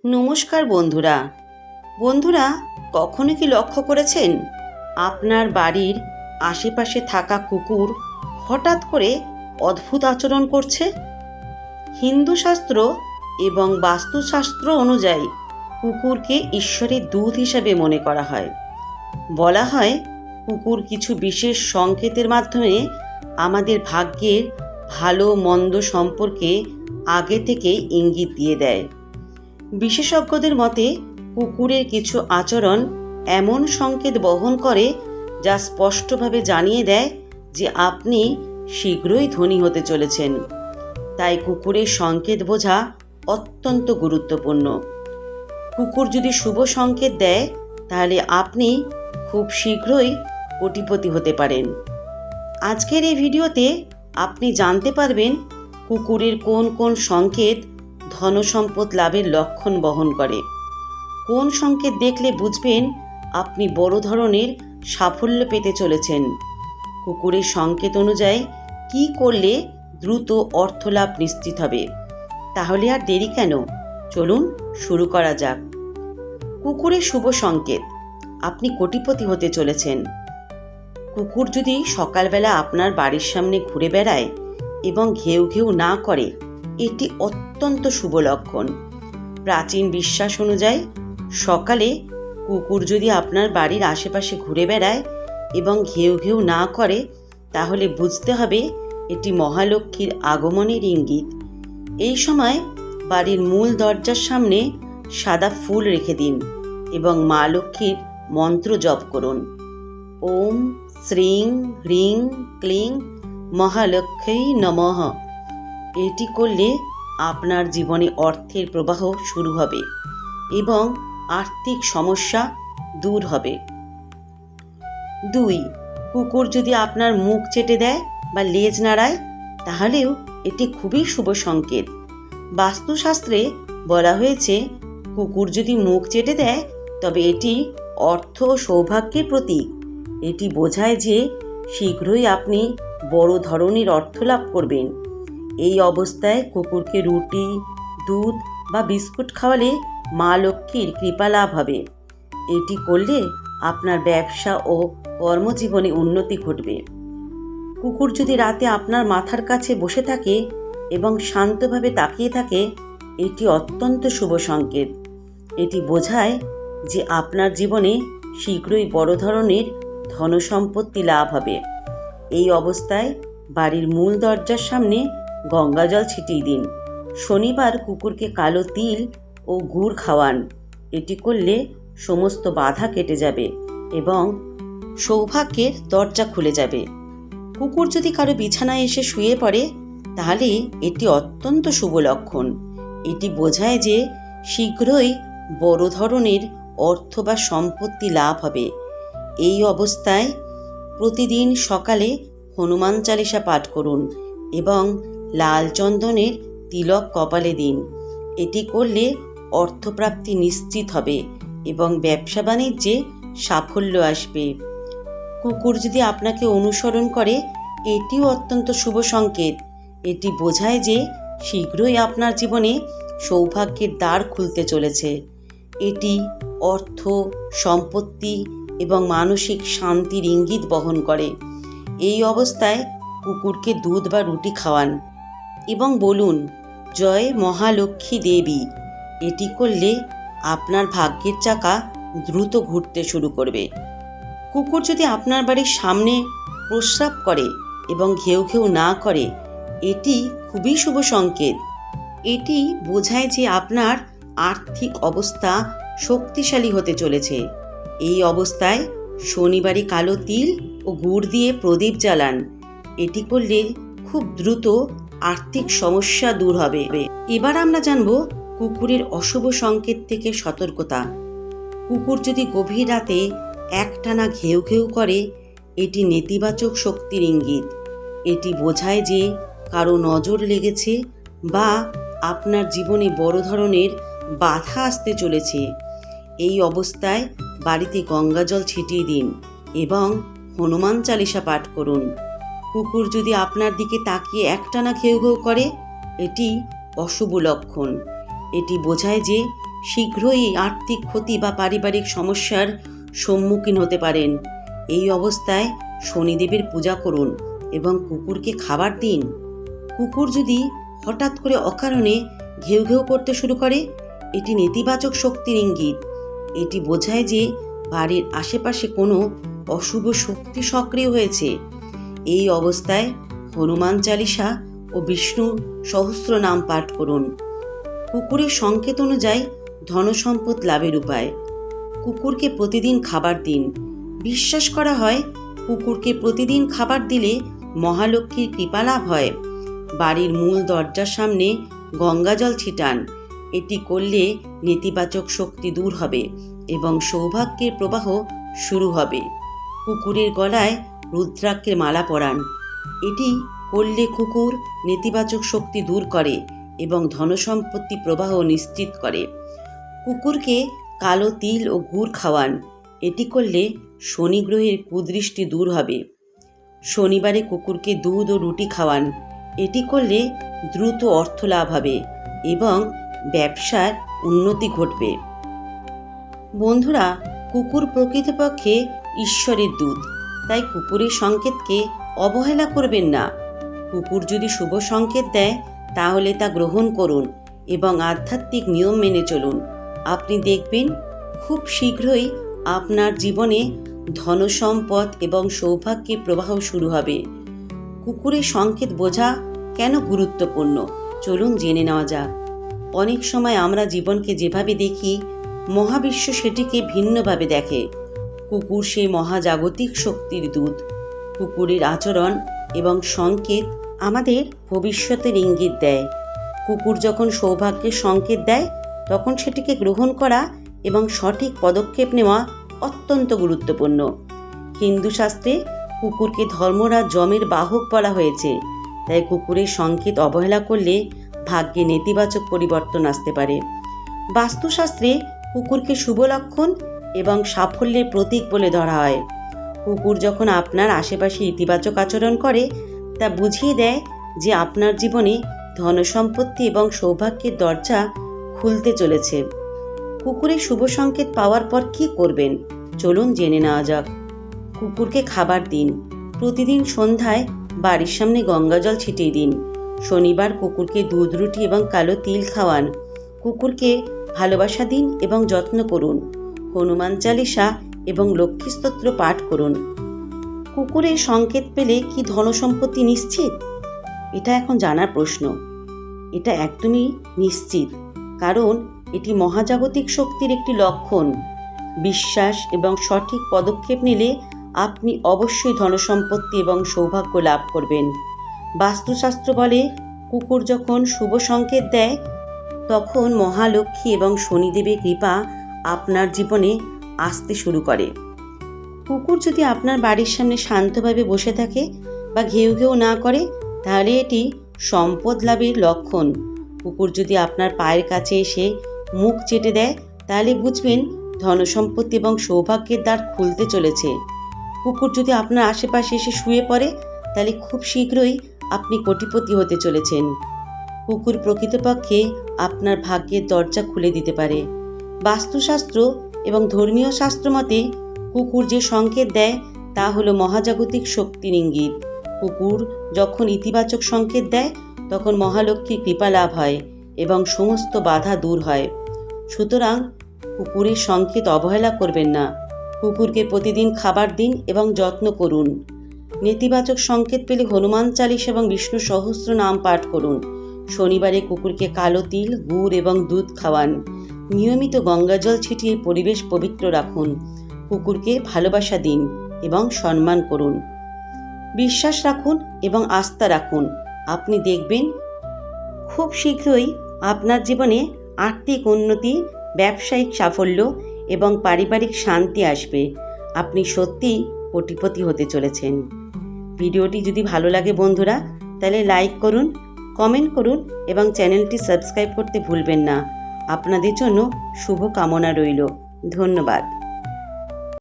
নমস্কার বন্ধুরা কখনো কি লক্ষ্য করেছেন আপনার বাড়ির আশেপাশে থাকা কুকুর হঠাৎ করে অদ্ভুত আচরণ করছে? হিন্দু শাস্ত্র এবং বাস্তুশাস্ত্র অনুযায়ী কুকুরকে ঈশ্বরের দূত হিসাবে মনে করা হয়। বলা হয় কুকুর কিছু বিশেষ সংকেতের মাধ্যমে আমাদের ভাগ্যের ভালো মন্দ সম্পর্কে আগে থেকে ইঙ্গিত দিয়ে দেয়। বিশেষজ্ঞদের মতে কুকুরের কিছু আচরণ এমন সংকেত বহন করে যা স্পষ্টভাবে জানিয়ে দেয় যে আপনি শীঘ্রই ধনী হতে চলেছেন। তাই কুকুরের সংকেত বোঝা অত্যন্ত গুরুত্বপূর্ণ। কুকুর যদি শুভ সংকেত দেয় তাহলে আপনি খুব শীঘ্রই কোটিপতি হতে পারেন। আজকের এই ভিডিওতে আপনি জানতে পারবেন কুকুরের কোন কোন সংকেত ধনসম্পদ লাভের লক্ষণ বহন করে। কোন সংকেত দেখলে বুঝবেন আপনি বড় ধরনের সাফল্য পেতে চলেছেন। কুকুরের সংকেত অনুযায়ী কি করলে দ্রুত অর্থলাভ নিশ্চিত হবে। তাহলে আর দেরি কেন, চলুন শুরু করা যাক। কুকুরের শুভ সংকেত, আপনি কোটিপতি হতে চলেছেন। কুকুর যদি সকালবেলা আপনার বাড়ির সামনে ঘুরে বেড়ায় এবং ঘেউ ঘেউ না করে, এটি অত্যন্ত শুভ লক্ষণ। প্রাচীন বিশ্বাস অনুযায়ী সকালে কুকুর যদি আপনার বাড়ির আশেপাশে ঘুরে বেড়ায় এবং ঘেউ ঘেউ না করে, তাহলে বুঝতে হবে এটি মহালক্ষ্মীর আগমনের ইঙ্গিত। এই সময় বাড়ির মূল দরজার সামনে সাদা ফুল রেখে দিন এবং মা লক্ষ্মীর মন্ত্র জপ করুন। ওম শ্রীং হ্রিং ক্লিং মহালক্ষ্মী নমঃ। এটি করলে আপনার জীবনে অর্থের প্রবাহ শুরু হবে এবং আর্থিক সমস্যা দূর হবে। 2. কুকুর যদি আপনার মুখ চেটে দেয় বা লেজ নাড়ায়, তাহলেও এটি খুবই শুভ সংকেত। বাস্তুশাস্ত্রে বলা হয়েছে কুকুর যদি মুখ চেটে দেয় তবে এটি অর্থ ও সৌভাগ্যের প্রতীক। এটি বোঝায় যে শীঘ্রই আপনি বড় ধরনের অর্থ লাভ করবেন। এই অবস্থায় কুকুরকে রুটি, দুধ বা বিস্কুট খাওয়ালে মা লক্ষ্মীর কৃপা লাভ হবে। এটি করলে আপনার ব্যবসা ও কর্মজীবনে উন্নতি ঘটবে। কুকুর যদি রাতে আপনার মাথার কাছে বসে থাকে এবং শান্তভাবে তাকিয়ে থাকে, এটি অত্যন্ত শুভ সংকেত। এটি বোঝায় যে আপনার জীবনে শীঘ্রই বড় ধরনের ধনসম্পত্তি লাভ হবে। এই অবস্থায় বাড়ির মূল দরজার সামনে গঙ্গা জল ছিটিয়ে দিন। শনিবার কুকুরকে কালো তিল ও গুড় খাওয়ান। এটি করলে সমস্ত বাধা কেটে যাবে এবং সৌভাগ্যের দরজা খুলে যাবে। কুকুর যদি কারো বিছানায় এসে শুয়ে পড়ে, তাহলে এটি অত্যন্ত শুভ লক্ষণ। এটি বোঝায় যে শীঘ্রই বড় ধরনের অর্থ বা সম্পত্তি লাভ হবে। এই অবস্থায় প্রতিদিন সকালে হনুমান চালিসা পাঠ করুন এবং লাল চন্দনের তিলক কপালে দিন। এটি করলে অর্থপ্রাপ্তি নিশ্চিত হবে এবং ব্যবসা বাণিজ্যে সাফল্য আসবে। কুকুর যদি আপনাকে অনুসরণ করে, এটিও অত্যন্ত শুভ সংকেত। এটি বোঝায় যে শীঘ্রই আপনার জীবনে সৌভাগ্যের দ্বার খুলতে চলেছে। এটি অর্থ, সম্পত্তি এবং মানসিক শান্তির ইঙ্গিত বহন করে। এই অবস্থায় কুকুরকে দুধ বা রুটি খাওয়ান এবং বলুন, জয় মহালক্ষ্মী দেবী। এটি করলে আপনার ভাগ্যের চাকা দ্রুত ঘুরতে শুরু করবে। কুকুর যদি আপনার বাড়ির সামনে প্রস্রাব করে এবং ঘেউ ঘেউ না করে, এটি খুবই শুভ সংকেত। এটি বোঝায় যে আপনার আর্থিক অবস্থা শক্তিশালী হতে চলেছে। এই অবস্থায় শনিবারে কালো তিল ও গুড় দিয়ে প্রদীপ জ্বালান। এটি করলে খুব দ্রুত আর্থিক সমস্যা দূর হবে। এবার আমরা জানব কুকুরের অশুভ সংকেত থেকে সতর্কতা। কুকুর যদি গভীর রাতে একটানা ঘেউ ঘেউ করে, এটি নেতিবাচক শক্তির ইঙ্গিত। এটি বোঝায় যে কারো নজর লেগেছে বা আপনার জীবনে বড় ধরনের বাধা আসতে চলেছে। এই অবস্থায় বাড়িতে গঙ্গা জল ছিটিয়ে দিন এবং হনুমান চালিসা পাঠ করুন। কুকুর যদি আপনার দিকে তাকিয়ে একটানা ঘেউ ঘেউ করে, এটি অশুভ লক্ষণ। এটি বোঝায় যে শীঘ্রই আর্থিক ক্ষতি বা পারিবারিক সমস্যার সম্মুখীন হতে পারেন। এই অবস্থায় শনিদেবের পূজা করুন এবং কুকুরকে খাবার দিন। কুকুর যদি হঠাৎ করে অকারণে ঘেউ ঘেউ করতে শুরু করে, এটি নেতিবাচক শক্তির ইঙ্গিত। এটি বোঝায় যে বাড়ির আশেপাশে কোনো অশুভ শক্তি সক্রিয় হয়েছে। এই অবস্থায় হনুমান চালিসা ও বিষ্ণু সহস্র নাম পাঠ করুন। কুকুরের সংকেত অনুযায়ী ধনসম্পদ লাভের উপায়। কুকুরকে প্রতিদিন খাবার দিন। বিশ্বাস করা হয় কুকুরকে প্রতিদিন খাবার দিলে মহালক্ষ্মীর কৃপা লাভ হয়। বাড়ির মূল দরজার সামনে গঙ্গাজল ছিটান। এটি করলে নেতিবাচক শক্তি দূর হবে এবং সৌভাগ্যের প্রবাহ শুরু হবে। কুকুরের গলায় রুদ্রাক্ষের মালা পরান। এটি করলে কুকুর নেতিবাচক শক্তি দূর করে এবং ধনসম্পত্তি প্রবাহ নিশ্চিত করে। কুকুরকে কালো তিল ও গুড় খাওয়ান। এটি করলে শনি গ্রহের কুদৃষ্টি দূর হবে। শনিবারে কুকুরকে দুধ ও রুটি খাওয়ান। এটি করলে দ্রুত অর্থ লাভ হবে এবং ব্যবসার উন্নতি ঘটবে। বন্ধুরা, কুকুর প্রকৃতপক্ষে ঈশ্বরের দূত, তাই কুকুরের সংকেতকে অবহেলা করবেন না। কুকুর যদি শুভ সংকেত দেয় তাহলে তা গ্রহণ করুন এবং আধ্যাত্মিক নিয়ম মেনে চলুন। আপনি দেখবেন খুব শীঘ্রই আপনার জীবনে ধনসম্পদ এবং সৌভাগ্যের প্রবাহ শুরু হবে। কুকুরের সংকেত বোঝা কেন গুরুত্বপূর্ণ, চলুন জেনে নেওয়া যাক। অনেক সময় আমরা জীবনকে যেভাবে দেখি, মহাবিশ্ব সেটিকে ভিন্নভাবে দেখে। কুকুর সেই মহাজাগতিক শক্তির দূত। কুকুরের আচরণ এবং সংকেত আমাদের ভবিষ্যতের ইঙ্গিত দেয়। কুকুর যখন সৌভাগ্যের সংকেত দেয়, তখন সেটিকে গ্রহণ করা এবং সঠিক পদক্ষেপ নেওয়া অত্যন্ত গুরুত্বপূর্ণ। হিন্দু শাস্ত্রে কুকুরকে ধর্মরাজ যমের বাহক বলা হয়েছে, তাই কুকুরের সংকেত অবহেলা করলে ভাগ্যে নেতিবাচক পরিবর্তন আসতে পারে। বাস্তুশাস্ত্রে কুকুরকে শুভ লক্ষণ এবং সাফল্যের প্রতীক বলে ধরা হয়। কুকুর যখন আপনার আশেপাশে ইতিবাচক আচরণ করে, তা বুঝিয়ে দেয় যে আপনার জীবনে ধনসম্পত্তি এবং সৌভাগ্যের দরজা খুলতে চলেছে। কুকুরের শুভ সংকেত পাওয়ার পর কী করবেন, চলুন জেনে নেওয়া যাক। কুকুরকে খাবার দিন। প্রতিদিন সন্ধ্যায় বাড়ির সামনে গঙ্গাজল ছিটিয়ে দিন। শনিবার কুকুরকে দুধ রুটি এবং কালো তিল খাওয়ান। কুকুরকে ভালোবাসা দিন এবং যত্ন করুন। হনুমান চালিসা এবং লক্ষ্মী স্তোত্র পাঠ করুন। কুকুরের সংকেত পেলে কি ধনসম্পত্তি নিশ্চিত? এটা এখন জানার প্রশ্ন। এটা একদমই নিশ্চিত, কারণ এটি মহাজাগতিক শক্তির একটি লক্ষণ। বিশ্বাস এবং সঠিক পদক্ষেপ নিলে আপনি অবশ্যই ধনসম্পত্তি এবং সৌভাগ্য লাভ করবেন। বাস্তুশাস্ত্র বলে কুকুর যখন শুভ সংকেত দেয়, তখন মহালক্ষ্মী এবং শনিদেবের কৃপা আপনার জীবনে আসতে শুরু করে। কুকুর যদি আপনার বাড়ির সামনে শান্তভাবে বসে থাকে বা ঘেউ ঘেউ না করে, তাহলে এটি সম্পদ লাভের লক্ষণ। কুকুর যদি আপনার পায়ের কাছে এসে মুখ চেটে দেয়, তাহলে বুঝবেন ধনসম্পত্তি এবং সৌভাগ্যের দ্বার খুলতে চলেছে। কুকুর যদি আপনার আশেপাশে এসে শুয়ে পড়ে, তাহলে খুব শীঘ্রই আপনি কোটিপতি হতে চলেছেন। কুকুর প্রকৃতপক্ষে আপনার ভাগ্যের দরজা খুলে দিতে পারে। বাস্তুশাস্ত্র এবং ধর্মীয় শাস্ত্র মতে কুকুর যে সংকেত দেয় তা হলো মহাজাগতিক শক্তির ইঙ্গিত। কুকুর যখন ইতিবাচক সংকেত দেয়, তখন মহালক্ষ্মীর কৃপা লাভ হয় এবং সমস্ত বাধা দূর হয়। সুতরাং কুকুরের সংকেত অবহেলা করবেন না। কুকুরকে প্রতিদিন খাবার দিন এবং যত্ন করুন। নেতিবাচক সংকেত পেলে হনুমান চালিসা এবং বিষ্ণু সহস্র নাম পাঠ করুন। শনিবারে কুকুরকে কালো তিল, গুড় এবং দুধ খাওয়ান। নিয়মিত গঙ্গাজল ছিটিয়ে পরিবেশ পবিত্র রাখুন। কুকুরকে ভালোবাসা দিন এবং সম্মান করুন। বিশ্বাস রাখুন এবং আস্থা রাখুন। আপনি দেখবেন খুব শীঘ্রই আপনার জীবনে আর্থিক উন্নতি, ব্যবসায়িক সাফল্য এবং পারিবারিক শান্তি আসবে। আপনি সত্যিই কোটিপতি হতে চলেছেন। ভিডিওটি যদি ভালো লাগে বন্ধুরা, তাহলে লাইক করুন, কমেন্ট করুন এবং চ্যানেলটি সাবস্ক্রাইব করতে ভুলবেন না। আপনাদের জন্য শুভ কামনা রইল। ধন্যবাদ।